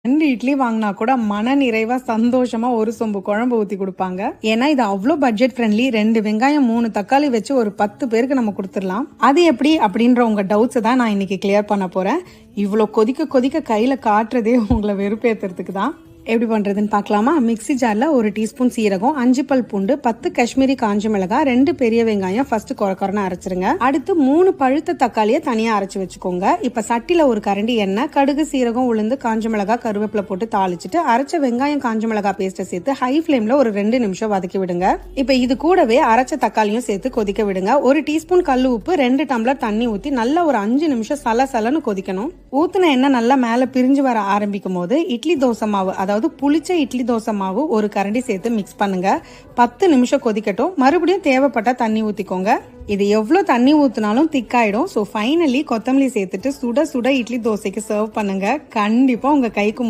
2 இட்லி வாங்கினா கூட மன நிறைவா சந்தோஷமா ஒரு சொம்பு குழம்பு ஊத்தி கொடுப்பாங்க. ஏன்னா இது அவ்வளோ பட்ஜெட் ஃப்ரெண்ட்லி. 2 வெங்காயம் 3 தக்காளி வச்சு ஒரு 10 பேருக்கு நம்ம கொடுத்துடலாம். அது எப்படி அப்படின்ற உங்க டவுட்ஸ் தான் நான் இன்னைக்கு கிளியர் பண்ண போறேன். இவ்வளோ கொதிக்க கொதிக்க கையில காட்டுறதே உங்களை வெறுப்பேத்துறதுக்கு தான். எப்படி பண்றதுன்னு பார்க்கலாமா? மிக்ஸி ஜார்ல 1 டீஸ்பூன் சீரகம், 5 பல் பூண்டு, 10 காஷ்மீரி காஞ்ச மிளகாய், 2 பெரிய வெங்காயம் ஃபர்ஸ்ட் கொரன்னு அரைச்சிருங்க. அடுத்து 3 பழுத்த தக்காளியை தனியா அரைச்சு வச்சுக்கோங்க. இப்ப சட்டில ஒரு கரண்டி எண்ணெய், கடுகு, சீரகம், உளுந்து, காஞ்ச மிளகாய், கருவேப்பிலை போட்டு தாளிச்சிட்டு அரைச்ச வெங்காயம் காஞ்ச மிளகாய் பேஸ்ட்டை சேர்த்து ஹை ஃபிளேம்ல ஒரு 2 நிமிஷம் வதக்கி விடுங்க. இப்ப இது கூடவே அரைச்ச தக்காளியும் சேர்த்து கொதிக்க விடுங்க. 1 டீஸ்பூன் கல் உப்பு, 2 டம்ளர் தண்ணி ஊத்தி நல்லா ஒரு 5 நிமிஷம் சலசலன்னு கொதிக்கணும். ஊத்துன எண்ணெய் நல்லா மேல பிரிஞ்சு வர ஆரம்பிக்கும் போது இட்லி தோசை மாவு, அதாவது புளிச்ச இட்லி தோசை மாவு 1 கரண்டி சேர்த்து மிக்ஸ் பண்ணுங்க. 10 நிமிஷம் கொதிக்கட்டும். மறுபடியும் தேவைப்பட்டா தண்ணி ஊத்திக்கோங்க. இது எவ்வளவு தண்ணி ஊத்தினாலும் திக்காயிடும். ஸோ ஃபைனலி கொத்தமல்லி சேர்த்துட்டு சுட சுட இட்லி தோசைக்கு சர்வ் பண்ணுங்க. கண்டிப்பா உங்க கைக்கு